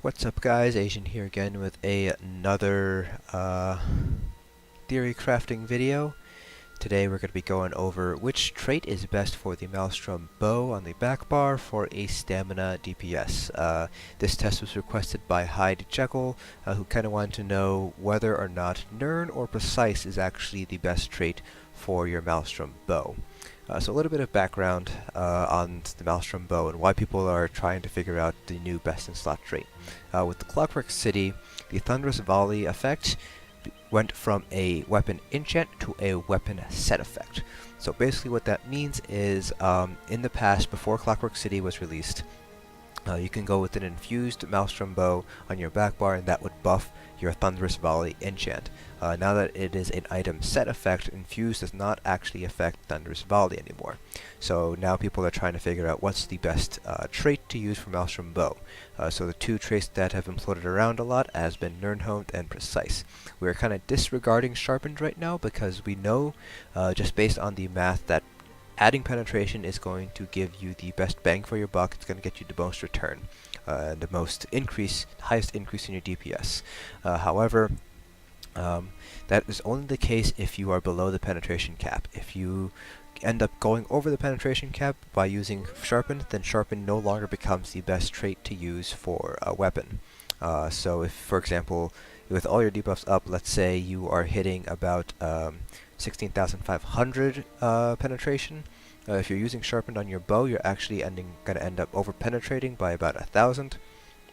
What's up guys, Asian here again with another theory crafting video. Today we're going to be going over which trait is best for the Maelstrom bow on the back bar for a stamina DPS. This test was requested by Hyde Jekyll, who kind of wanted to know whether or not Nirn or Precise is actually the best trait for your Maelstrom bow. So a little bit of background on the Maelstrom bow and why people are trying to figure out the new best in slot trait. With the Clockwork City, the Thunderous Volley effect went from a weapon enchant to a weapon set effect. So basically what that means is, in the past, before Clockwork City was released, you can go with an infused Maelstrom bow on your back bar and that would buff your Thunderous Volley enchant. Now that it is an item set effect, infused does not actually affect Thunderous Volley anymore. So now people are trying to figure out what's the best trait to use for Maelstrom bow. So the two traits that have been floated around a lot has been Nirn and Precise. We're kind of disregarding sharpened right now because we know, just based on the math, that adding penetration is going to give you the best bang for your buck. It's going to get you the most return, and the highest increase in your DPS. However, that is only the case if you are below the penetration cap. If you end up going over the penetration cap by using sharpened, then sharpened no longer becomes the best trait to use for a weapon. So if, for example, with all your debuffs up, let's say you are hitting about 16,500 penetration. If you're using sharpened on your bow, you're actually going to end up over penetrating by about 1,000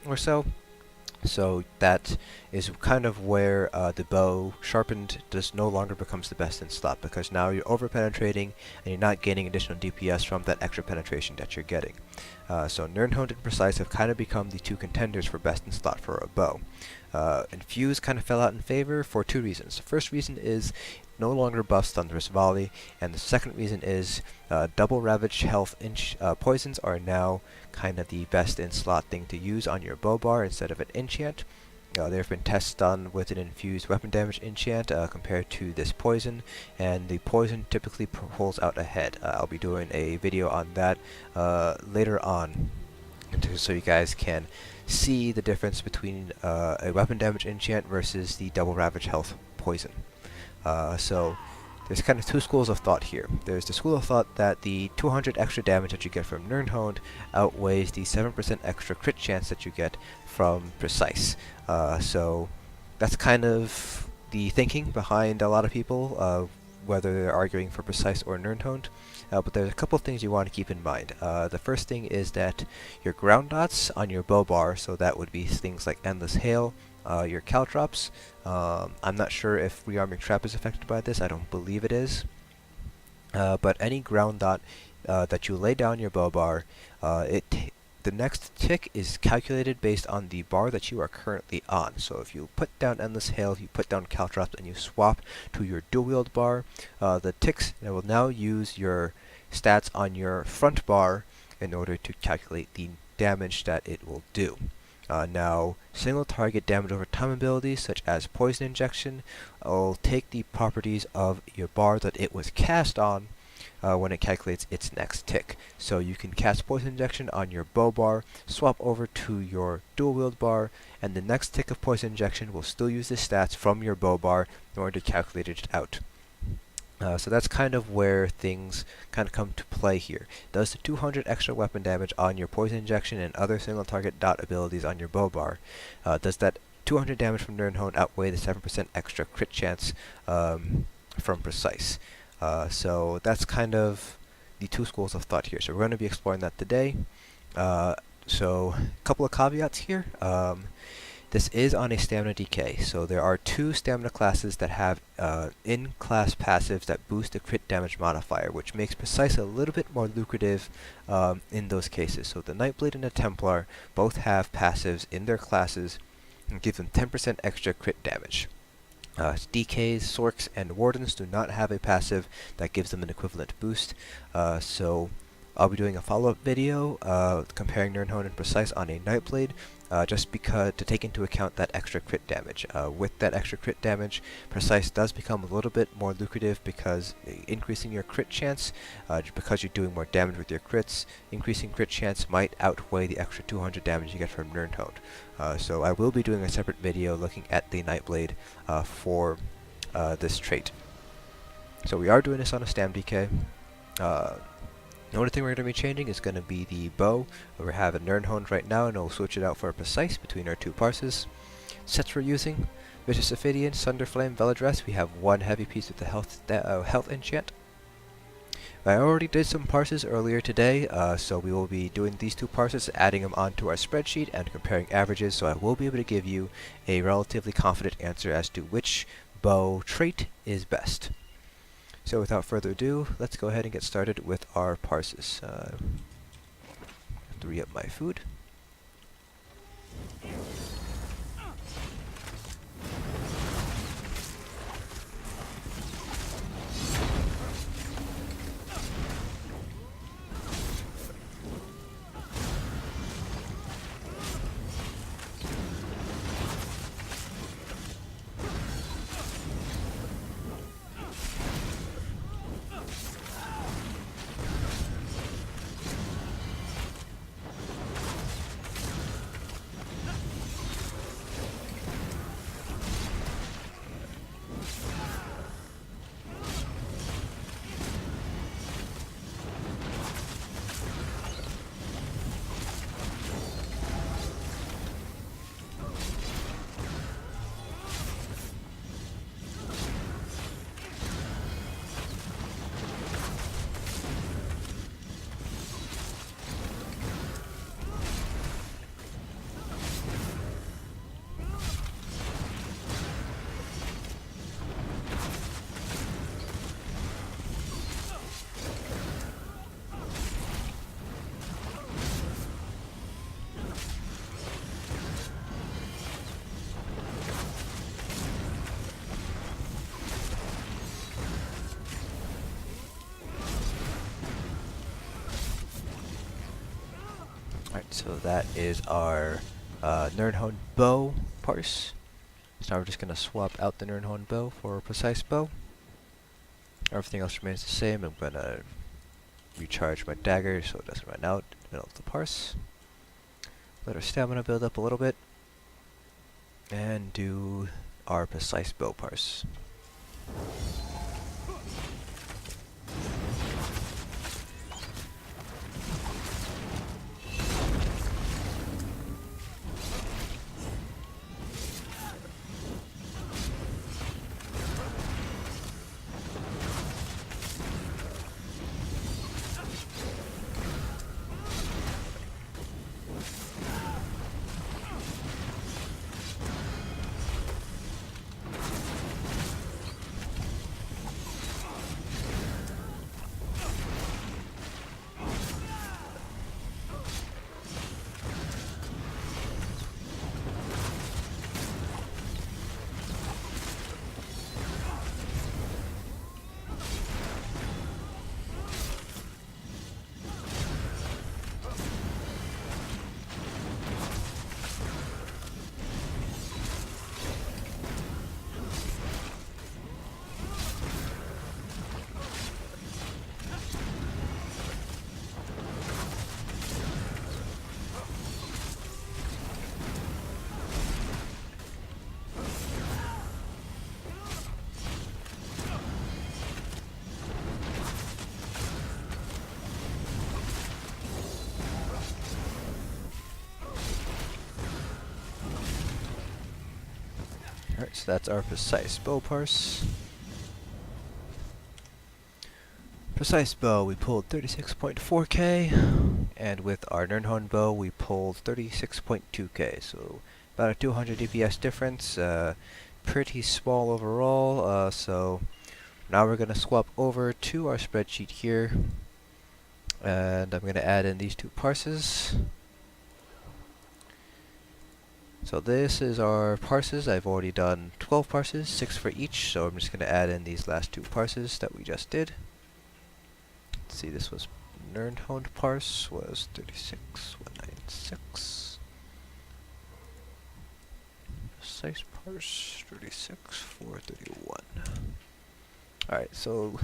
or so. So that is kind of where the bow sharpened no longer becomes the best in slot, because now you're over penetrating and you're not gaining additional DPS from that extra penetration that you're getting. So Nirn and Precise have kind of become the two contenders for best in slot for a bow. Infused kind of fell out in favor for two reasons. The first reason is no longer buffs Thunderous Volley, and the second reason is double Ravage health poisons are now kind of the best in slot thing to use on your bow bar instead of an enchant. There have been tests done with an infused weapon damage enchant compared to this poison, and the poison typically pulls out ahead. I'll be doing a video on that later on, so you guys can see the difference between a weapon damage enchant versus the double Ravage health poison. So there's kind of two schools of thought here. There's the school of thought that the 200 extra damage that you get from Nirn outweighs the 7% extra crit chance that you get from Precise. So that's kind of the thinking behind a lot of people, whether they're arguing for Precise or Nirn. But there's a couple of things you want to keep in mind. The first thing is that your ground dots on your bow bar, so that would be things like Endless Hail, your caltrops. I'm not sure if Rearming Trap is affected by this. I don't believe it is. But any ground dot that you lay down your bow bar, the next tick is calculated based on the bar that you are currently on. So if you put down Endless Hail, you put down caltrops, and you swap to your dual wield bar, the ticks will now use your stats on your front bar in order to calculate the damage that it will do. Now, single target damage over time abilities such as Poison Injection will take the properties of your bar that it was cast on when it calculates its next tick. So you can cast Poison Injection on your bow bar, swap over to your dual wield bar, and the next tick of Poison Injection will still use the stats from your bow bar in order to calculate it out. So that's kind of where things kind of come to play here. Does the 200 extra weapon damage on your Poison Injection and other single target dot abilities on your bow bar, does that 200 damage from Nirn outweigh the 7% extra crit chance from Precise? So that's kind of the two schools of thought here. So we're going to be exploring that today. So a couple of caveats here. This is on a stamina decay, so there are two stamina classes that have in-class passives that boost the crit damage modifier, which makes Precise a little bit more lucrative in those cases. So the Nightblade and the Templar both have passives in their classes and give them 10% extra crit damage. DKs, Sorks, and Wardens do not have a passive that gives them an equivalent boost, so I'll be doing a follow-up video comparing Nirn and Precise on a Nightblade, just because to take into account that extra crit damage. With that extra crit damage, Precise does become a little bit more lucrative because increasing your crit chance, because you're doing more damage with your crits, increasing crit chance might outweigh the extra 200 damage you get from Nirn. So I will be doing a separate video looking at the Nightblade for this trait. So we are doing this on a Stam DK. The only thing we're going to be changing is going to be the bow. We have a Nirn right now, and we'll switch it out for a Precise between our two parses. Sets we're using: Vicious Ophidian, Sunderflame, Veladress. We have one heavy piece with the health enchant. I already did some parses earlier today, so we will be doing these two parses, adding them onto our spreadsheet and comparing averages, so I will be able to give you a relatively confident answer as to which bow trait is best. So without further ado, let's go ahead and get started with our parses. I have to re-up my food. Alright, so that is our Nirn bow parse. So now we're just going to swap out the Nirn bow for a Precise bow. Everything else remains the same. I'm going to recharge my dagger so it doesn't run out in the middle of the parse. Let our stamina build up a little bit. And do our Precise bow parse. Alright, so that's our Precise bow parse. Precise bow, we pulled 36.4k, and with our Nirn bow, we pulled 36.2k, so about a 200 DPS difference, pretty small overall, so now we're going to swap over to our spreadsheet here, and I'm going to add in these two parses. So this is our parses. I've already done 12 parses, 6 for each, so I'm just going to add in these last two parses that we just did. Let's see, this was Nirn parse was 36196. Precise parse 36431. Alright, so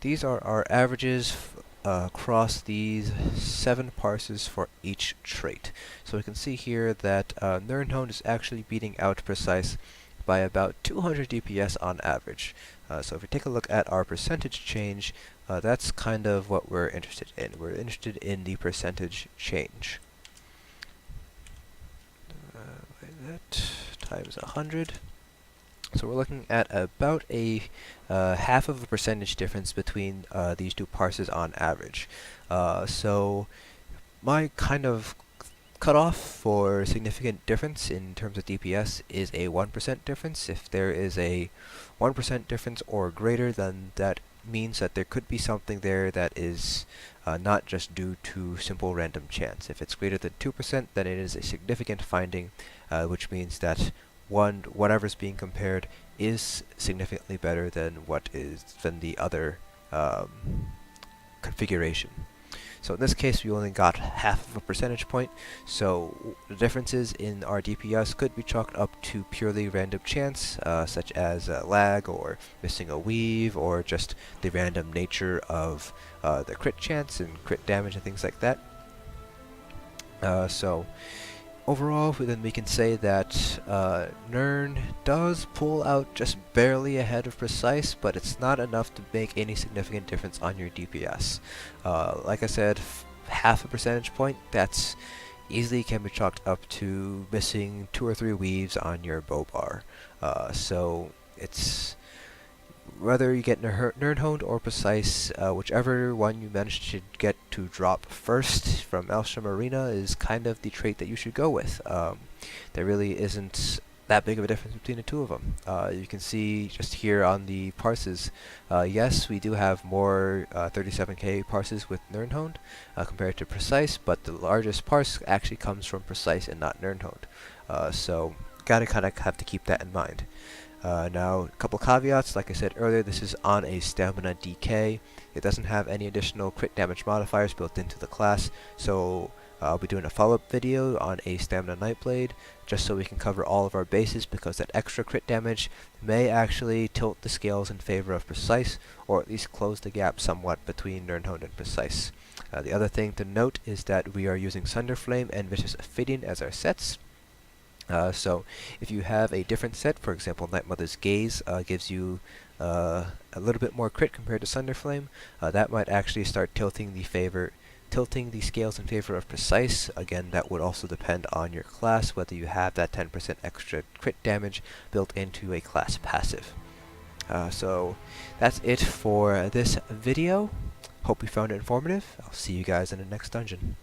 these are our averages across these 7 parses for each trait. So we can see here that Nirn is actually beating out Precise by about 200 DPS on average. So if we take a look at our percentage change, that's kind of what we're interested in. We're interested in the percentage change. That times 100. So we're looking at about a half of a percentage difference between these two parses on average. So my kind of cutoff for significant difference in terms of DPS is a 1% difference. If there is a 1% difference or greater, then that means that there could be something there that is not just due to simple random chance. If it's greater than 2%, then it is a significant finding, which means that whatever's being compared is significantly better than the other configuration. So in this case, we only got half of a percentage point, so the differences in our DPS could be chalked up to purely random chance, such as lag, or missing a weave, or just the random nature of the crit chance and crit damage and things like that. So overall, then we can say that Nirn does pull out just barely ahead of Precise, but it's not enough to make any significant difference on your DPS. Like I said, half a percentage point, that's easily can be chalked up to missing 2 or 3 weaves on your bow bar. So it's whether you get Nirn or Precise, whichever one you manage to get to drop first from Maelstrom Arena is kind of the trait that you should go with. There really isn't that big of a difference between the two of them. You can see just here on the parses, yes, we do have more 37k parses with Nirn compared to Precise, but the largest parse actually comes from Precise and not Nirn. So gotta kind of have to keep that in mind. Now, a couple caveats. Like I said earlier, this is on a stamina DK. It doesn't have any additional crit damage modifiers built into the class, so I'll be doing a follow-up video on a stamina Nightblade, just so we can cover all of our bases, because that extra crit damage may actually tilt the scales in favor of Precise, or at least close the gap somewhat between Nirn and Precise. The other thing to note is that we are using Sunderflame and Vicious Ophidian as our sets. So if you have a different set, for example, Night Mother's Gaze gives you a little bit more crit compared to Sunderflame, that might actually start tilting the scales in favor of Precise. Again, that would also depend on your class, whether you have that 10% extra crit damage built into a class passive. So that's it for this video. Hope you found it informative. I'll see you guys in the next dungeon.